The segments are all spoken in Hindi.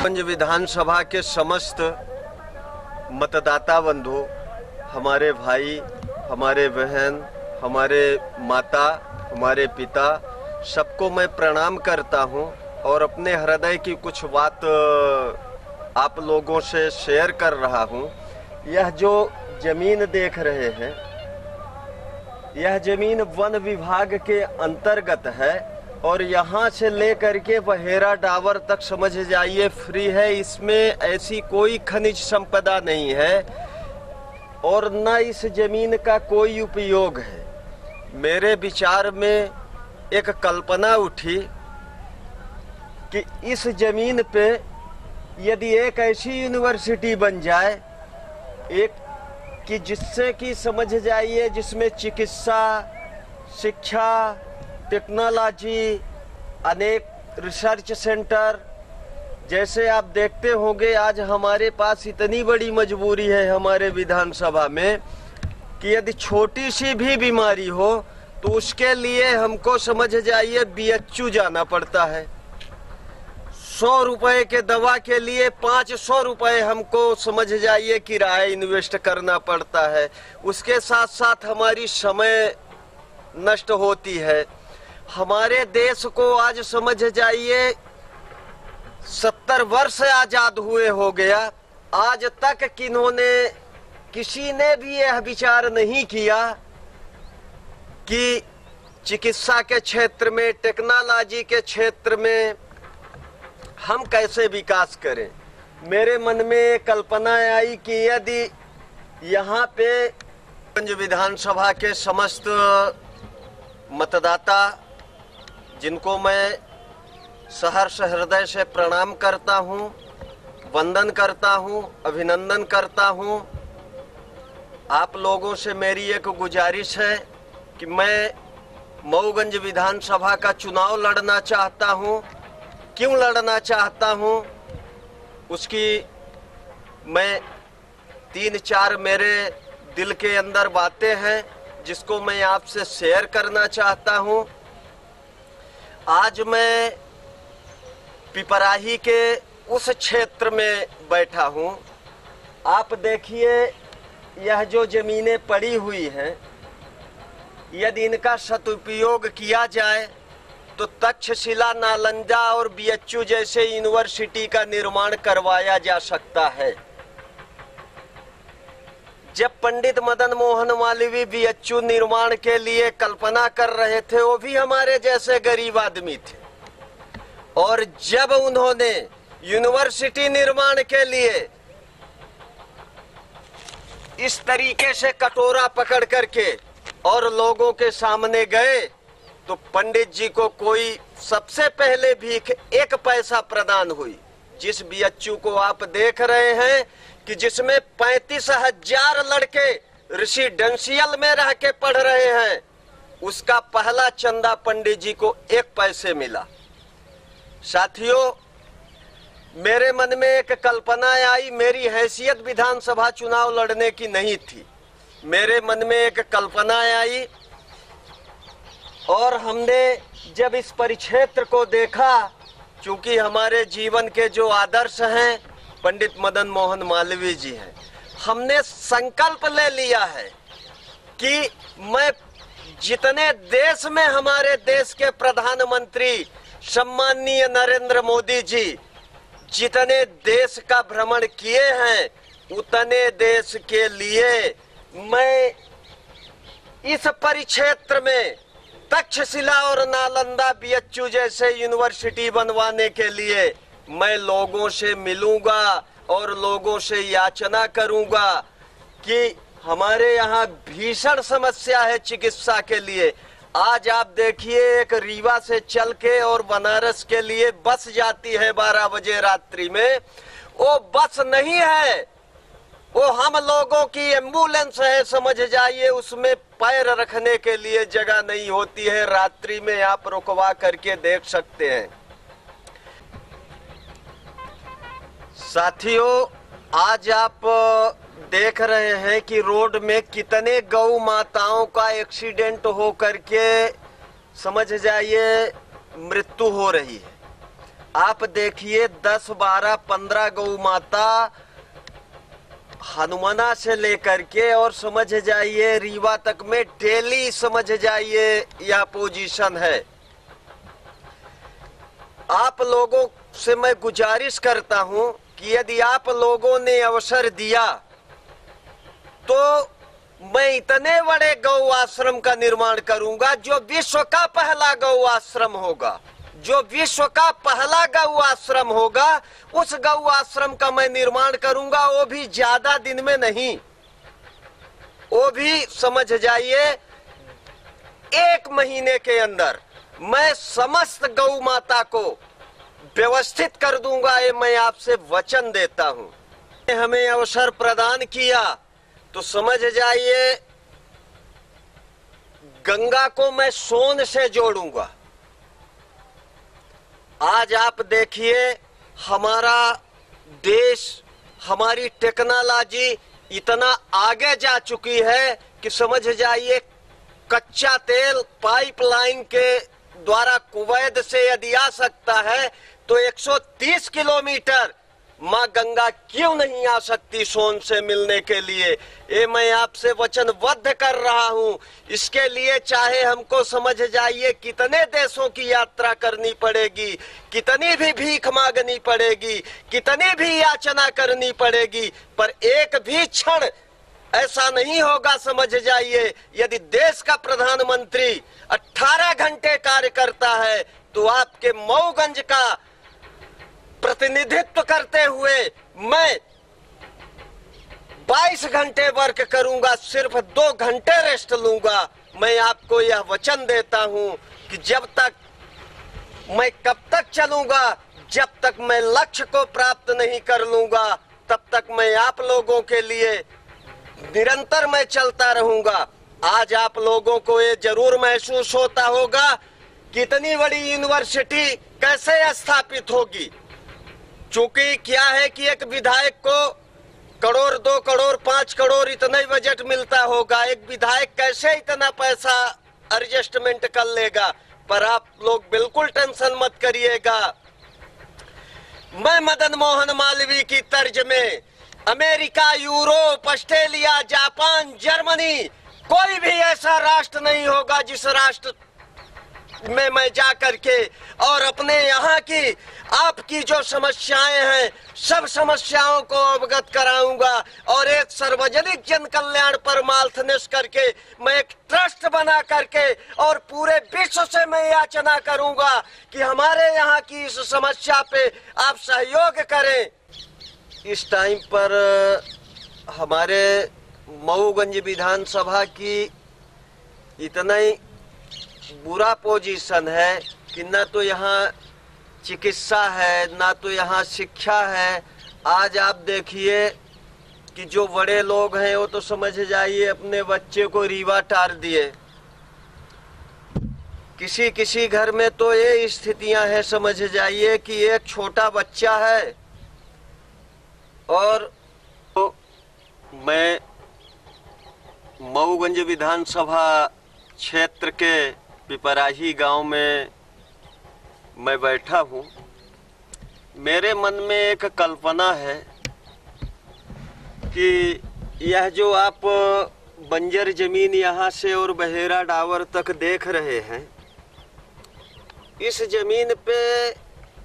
गंज विधानसभा के समस्त मतदाता बंधु, हमारे भाई, हमारे बहन, हमारे माता, हमारे पिता, सबको मैं प्रणाम करता हूं और अपने हृदय की कुछ बात आप लोगों से शेयर कर रहा हूं। यह जो जमीन देख रहे हैं, यह जमीन वन विभाग के अंतर्गत है और यहाँ से लेकर के बहेरा डाबर तक समझ जाइए फ्री है। इसमें ऐसी कोई खनिज संपदा नहीं है और न इस जमीन का कोई उपयोग है। मेरे विचार में एक कल्पना उठी कि इस जमीन पे यदि एक ऐसी यूनिवर्सिटी बन जाए, एक कि जिससे कि समझ जाइए जिसमें चिकित्सा, शिक्षा, टेक्नोलॉजी, अनेक रिसर्च सेंटर, जैसे आप देखते होंगे आज हमारे पास इतनी बड़ी मजबूरी है हमारे विधानसभा में कि यदि छोटी सी भी बीमारी हो तो उसके लिए हमको समझ जाइए बीएचयू जाना पड़ता है। 100 रुपए के दवा के लिए 500 रुपए हमको समझ जाइए किराया इन्वेस्ट करना पड़ता है। उसके साथ साथ हमारी समय नष्ट होती है। हमारे देश को आज समझ जाइए 70 वर्ष आजाद हुए हो गया, आज तक किसी ने भी यह विचार नहीं किया कि चिकित्सा के क्षेत्र में, टेक्नोलॉजी के क्षेत्र में हम कैसे विकास करें। मेरे मन में कल्पना आई कि यदि यहाँ पे गंज विधानसभा के समस्त मतदाता, जिनको मैं सहर्ष हृदय से प्रणाम करता हूँ, वंदन करता हूँ, अभिनंदन करता हूँ, आप लोगों से मेरी एक गुजारिश है कि मैं मऊगंज विधानसभा का चुनाव लड़ना चाहता हूँ। क्यों लड़ना चाहता हूँ उसकी मैं 3-4 मेरे दिल के अंदर बातें हैं जिसको मैं आपसे शेयर करना चाहता हूँ। आज मैं पिपराही के उस क्षेत्र में बैठा हूँ। आप देखिए यह जो जमीनें पड़ी हुई हैं, यदि इनका सदुपयोग किया जाए तो तक्षशिला, नालंदा और बीएचयू जैसे यूनिवर्सिटी का निर्माण करवाया जा सकता है। जब पंडित मदन मोहन मालवीय बीएचयू निर्माण के लिए कल्पना कर रहे थे, वो भी हमारे जैसे गरीब आदमी थे और जब उन्होंने यूनिवर्सिटी निर्माण के लिए इस तरीके से कटोरा पकड़ करके और लोगों के सामने गए तो पंडित जी को कोई सबसे पहले भीख 1 पैसा प्रदान हुई। जिस बीएचयू को आप देख रहे हैं कि जिसमें 35,000 लड़के रेसिडेंशियल में रह के पढ़ रहे हैं, उसका पहला चंदा पंडित जी को 1 पैसे मिला। साथियों, मेरे मन में एक कल्पना आई। मेरी हैसियत विधानसभा चुनाव लड़ने की नहीं थी। मेरे मन में एक कल्पना आई और हमने जब इस परिक्षेत्र को देखा, चूंकि हमारे जीवन के जो आदर्श हैं पंडित मदन मोहन मालवीय जी हैं, हमने संकल्प ले लिया है कि मैं जितने देश में हमारे देश के प्रधानमंत्री सम्माननीय नरेंद्र मोदी जी जितने देश का भ्रमण किए हैं, उतने देश के लिए मैं इस परिक्षेत्र में तक्षशिला और नालंदा, बीएचयू जैसे यूनिवर्सिटी बनवाने के लिए मैं लोगों से मिलूंगा और लोगों से याचना करूंगा कि हमारे यहाँ भीषण समस्या है चिकित्सा के लिए। आज आप देखिए एक रीवा से चल के और बनारस के लिए बस जाती है 12 बजे रात्रि में, वो बस नहीं है, वो हम लोगों की एम्बुलेंस है। समझ जाइए उसमें पैर रखने के लिए जगह नहीं होती है। रात्रि में आप रुकवा करके देख सकते हैं। साथियों, आज आप देख रहे हैं कि रोड में कितने गौ माताओं का एक्सीडेंट हो करके समझ जाइए मृत्यु हो रही है। आप देखिए 10, 12, 15 गौ माता हनुमाना से लेकर के और समझ जाइए रीवा तक में डेली समझ जाइए यह पोजीशन है। आप लोगों से मैं गुजारिश करता हूं कि यदि आप लोगों ने अवसर दिया तो मैं इतने बड़े गौ आश्रम का निर्माण करूंगा जो विश्व का पहला गौ आश्रम होगा, जो विश्व का पहला गौ आश्रम होगा। उस गौ आश्रम का मैं निर्माण करूंगा, वो भी ज्यादा दिन में नहीं, वो भी समझ जाइए 1 महीने के अंदर मैं समस्त गौ माता को व्यवस्थित कर दूंगा। ये मैं आपसे वचन देता हूं। हमें अवसर प्रदान किया तो समझ जाइए गंगा को मैं सोन से जोड़ूंगा। आज आप देखिए हमारा देश, हमारी टेक्नोलॉजी इतना आगे जा चुकी है कि समझ जाइए कच्चा तेल पाइपलाइन के द्वारा कुवैत से यदि आ सकता है तो 130 किलोमीटर माँ गंगा क्यों नहीं आ सकती सोन से मिलने के लिए। ये मैं आपसे वचनबद्ध कर रहा हूँ। इसके लिए चाहे हमको समझ जाइए कितने देशों की यात्रा करनी पड़ेगी, कितनी भी भीख मांगनी पड़ेगी, कितनी भी याचना करनी पड़ेगी, पर एक भी क्षण ऐसा नहीं होगा समझ जाइए यदि देश का प्रधानमंत्री 18 घंटे कार्य करता है तो आपके मऊगंज का प्रतिनिधित्व करते हुए मैं 22 घंटे वर्क करूंगा, सिर्फ 2 घंटे रेस्ट लूंगा। मैं आपको यह वचन देता हूं कि जब तक मैं कब तक चलूंगा, जब तक मैं लक्ष्य को प्राप्त नहीं कर लूंगा तब तक मैं आप लोगों के लिए निरंतर मैं चलता रहूंगा। आज आप लोगों को ये जरूर महसूस होता होगा कितनी बड़ी यूनिवर्सिटी कैसे स्थापित होगी। चूंकि क्या है कि एक विधायक को करोड़, 2 करोड़, 5 करोड़ इतना ही बजट मिलता होगा। एक विधायक कैसे इतना पैसा एडजस्टमेंट कर लेगा। पर आप लोग बिल्कुल टेंशन मत करिएगा। मैं मदन मोहन मालवीय की तर्ज में America, Europe, Australia, Japan, Germany, कोई भी ऐसा राष्ट्र नहीं होगा जिस राष्ट्र में मैं जा करके और अपने यहाँ की आपकी जो समस्याएं हैं सब समस्याओं को अवगत कराऊंगा और एक सार्वजनिक जन कल्याण परमार्थनिष्ठ करके मैं एक ट्रस्ट बना करके और पूरे विश्व से मैं याचना करूंगा कि हमारे यहाँ की इस समस्या पे आप सहयोग करें। इस टाइम पर हमारे मऊगंज विधानसभा की इतना ही बुरा पोजीशन है कि ना तो यहाँ चिकित्सा है, ना तो यहाँ शिक्षा है। आज आप देखिए कि जो बड़े लोग हैं वो तो समझ जाइए अपने बच्चे को रीवा टार दिए। किसी किसी घर में तो ये स्थितियां हैं समझ जाइए कि एक छोटा बच्चा है। और तो मैं मऊगंज विधानसभा क्षेत्र के पिपराही गांव में मैं बैठा हूँ। मेरे मन में एक कल्पना है कि यह जो आप बंजर जमीन यहाँ से और बहेरा डावर तक देख रहे हैं, इस जमीन पे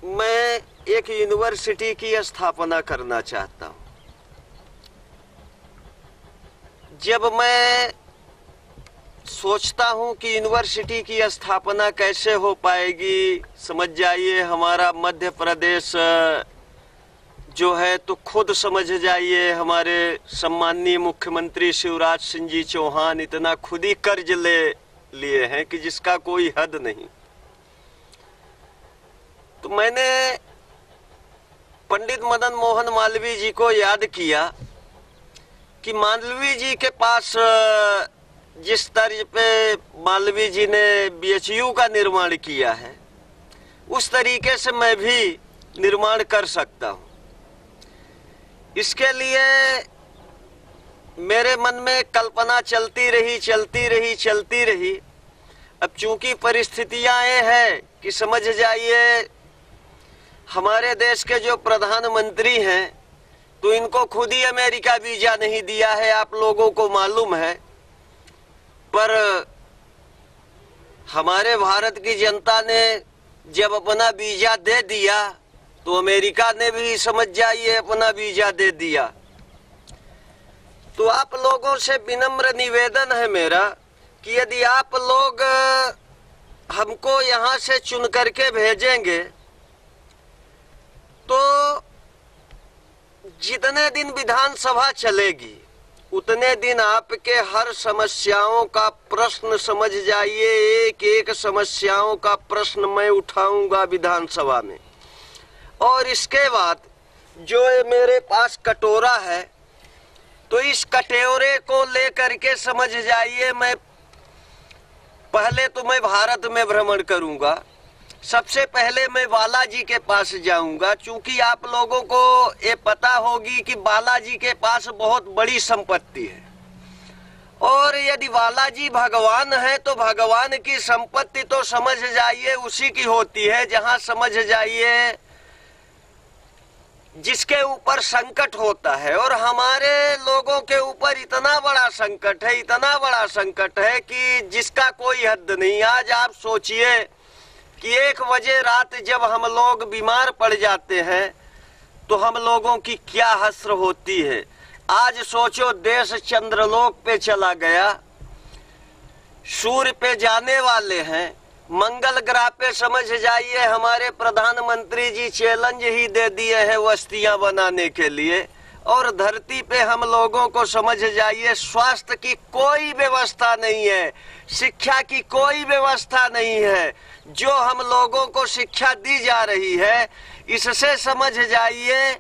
मैं एक यूनिवर्सिटी की स्थापना करना चाहता हूँ। जब मैं सोचता हूँ कि यूनिवर्सिटी की स्थापना कैसे हो पाएगी, समझ जाइए हमारा मध्य प्रदेश जो है तो खुद समझ जाइए हमारे सम्माननीय मुख्यमंत्री शिवराज सिंह जी चौहान इतना खुद ही कर्ज ले लिए हैं कि जिसका कोई हद नहीं। तो मैंने पंडित मदन मोहन मालवीय जी को याद किया कि मालवीय जी के पास जिस तर्ज पे मालवीय जी ने BHU का निर्माण किया है उस तरीके से मैं भी निर्माण कर सकता हूँ। इसके लिए मेरे मन में कल्पना चलती रही। अब चूंकि परिस्थितियां ये है कि समझ जाइए हमारे देश के जो प्रधानमंत्री हैं तो इनको खुद ही अमेरिका वीजा नहीं दिया है, आप लोगों को मालूम है। पर हमारे भारत की जनता ने जब अपना वीजा दे दिया तो अमेरिका ने भी समझ जाइए अपना वीजा दे दिया। तो आप लोगों से विनम्र निवेदन है मेरा कि यदि आप लोग हमको यहाँ से चुन करके भेजेंगे तो जितने दिन विधानसभा चलेगी उतने दिन आपके हर समस्याओं का प्रश्न समझ जाइए, एक एक समस्याओं का प्रश्न मैं उठाऊंगा विधानसभा में। और इसके बाद जो मेरे पास कटोरा है तो इस कटोरे को लेकर के समझ जाइए मैं पहले तो मैं भारत में भ्रमण करूंगा। सबसे पहले मैं बालाजी के पास जाऊंगा, चूंकि आप लोगों को ये पता होगी कि बालाजी के पास बहुत बड़ी संपत्ति है। और यदि बालाजी भगवान है तो भगवान की संपत्ति तो समझ जाइए उसी की होती है जहां समझ जाइए जिसके ऊपर संकट होता है। और हमारे लोगों के ऊपर इतना बड़ा संकट है, इतना बड़ा संकट है कि जिसका कोई हद नहीं। आज आप सोचिए कि 1 बजे रात जब हम लोग बीमार पड़ जाते हैं तो हम लोगों की क्या हसर होती है। आज सोचो देश चंद्रलोक पे चला गया, सूर्य पे जाने वाले हैं, मंगल ग्रह पे समझ जाइए हमारे प्रधानमंत्री जी चैलेंज ही दे दिए हैं बस्तियां बनाने के लिए। और धरती पे हम लोगों को समझ जाइए स्वास्थ्य की कोई व्यवस्था नहीं है, शिक्षा की कोई व्यवस्था नहीं है। जो हम लोगों को शिक्षा दी जा रही है इससे समझ जाइए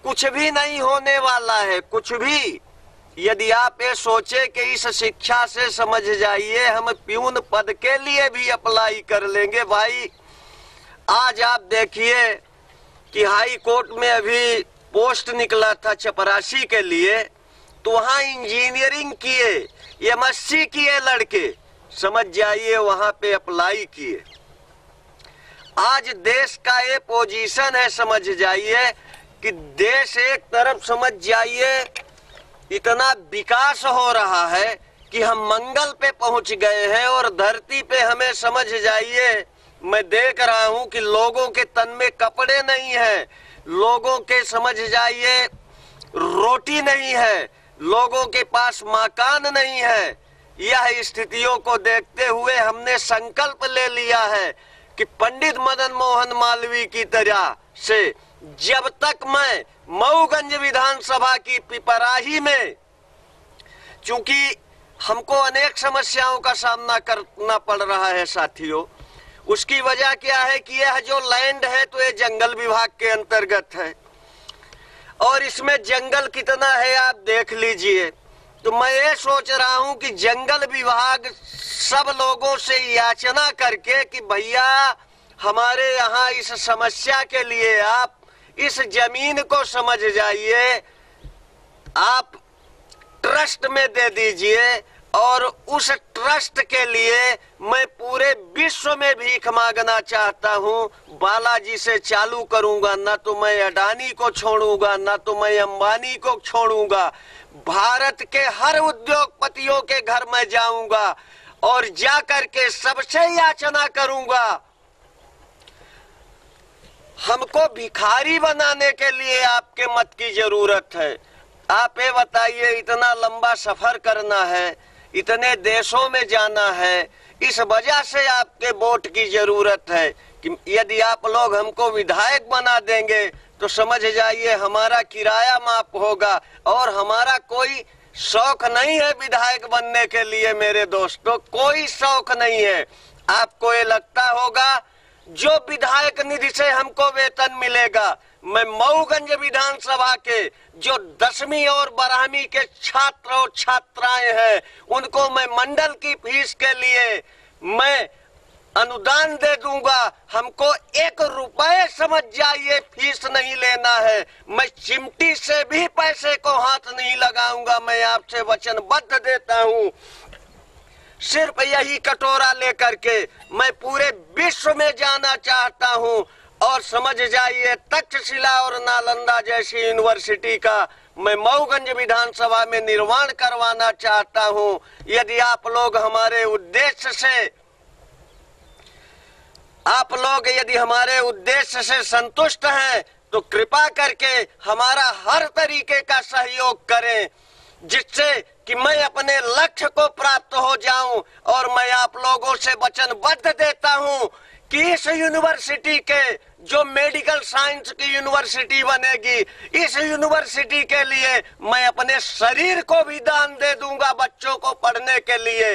कुछ भी नहीं होने वाला है, कुछ भी। यदि आप ये सोचे कि इस शिक्षा से समझ जाइए हम प्यून पद के लिए भी अप्लाई कर लेंगे, भाई आज आप देखिए कि हाई कोर्ट में अभी पोस्ट निकला था चपरासी के लिए, तो वहां इंजीनियरिंग किए, एमएससी किए लड़के, समझ जाइए वहां पे अप्लाई किए। आज देश का ये पोजीशन है, समझ जाइए कि देश एक तरफ समझ जाइए इतना विकास हो रहा है कि हम मंगल पे पहुंच गए हैं। और धरती पे हमें समझ जाइए मैं देख रहा हूं कि लोगों के तन में कपड़े नहीं है, लोगों के समझ जाइए रोटी नहीं है, लोगों के पास मकान नहीं है। यह स्थितियों को देखते हुए हमने संकल्प ले लिया है कि पंडित मदन मोहन मालवीय की तरह से जब तक मैं मऊगंज विधानसभा की पिपराही में, चूंकि हमको अनेक समस्याओं का सामना करना पड़ रहा है साथियों, उसकी वजह क्या है कि यह जो लैंड है तो ये जंगल विभाग के अंतर्गत है और इसमें जंगल कितना है आप देख लीजिए। तो मैं ये सोच रहा हूं कि जंगल विभाग सब लोगों से याचना करके कि भैया हमारे यहाँ इस समस्या के लिए आप इस जमीन को समझ जाइए आप ट्रस्ट में दे दीजिए। और उस ट्रस्ट के लिए मैं पूरे विश्व में भीख मांगना चाहता हूं। बालाजी से चालू करूंगा, ना तो मैं अडानी को छोड़ूंगा, ना तो मैं अंबानी को छोड़ूंगा। भारत के हर उद्योगपतियों के घर में जाऊंगा और जाकर के सबसे याचना करूंगा। हमको भिखारी बनाने के लिए आपके मत की जरूरत है। आप ये बताइए, इतना लंबा सफर करना है, इतने देशों में जाना है, इस वजह से आपके वोट की जरूरत है कि यदि आप लोग हमको विधायक बना देंगे तो समझ जाइए हमारा किराया माफ होगा। और हमारा कोई शौक नहीं है विधायक बनने के लिए मेरे दोस्तों, कोई शौक नहीं है। आपको ये लगता होगा जो विधायक निधि से हमको वेतन मिलेगा, मैं मऊगंज विधानसभा के जो 10वीं और 12वीं के छात्र और छात्राएं हैं उनको मैं मंडल की फीस के लिए मैं अनुदान दे दूंगा। हमको 1 रुपए समझ जाइए फीस नहीं लेना है। मैं चिमटी से भी पैसे को हाथ नहीं लगाऊंगा, मैं आपसे वचनबद्ध देता हूं। सिर्फ यही कटोरा लेकर के मैं पूरे विश्व में जाना चाहता हूं और समझ जाइए तक्षशिला और नालंदा जैसी यूनिवर्सिटी का मैं मऊगंज विधानसभा में निर्माण करवाना चाहता हूं। यदि आप लोग हमारे उद्देश्य से संतुष्ट हैं तो कृपा करके हमारा हर तरीके का सहयोग करें, जिससे कि मैं अपने लक्ष्य को प्राप्त हो जाऊं। और मैं आप लोगों से वचनबद्ध देता हूं कि इस यूनिवर्सिटी के जो मेडिकल साइंस की यूनिवर्सिटी बनेगी, इस यूनिवर्सिटी के लिए मैं अपने शरीर को भी दान दे दूंगा बच्चों को पढ़ने के लिए।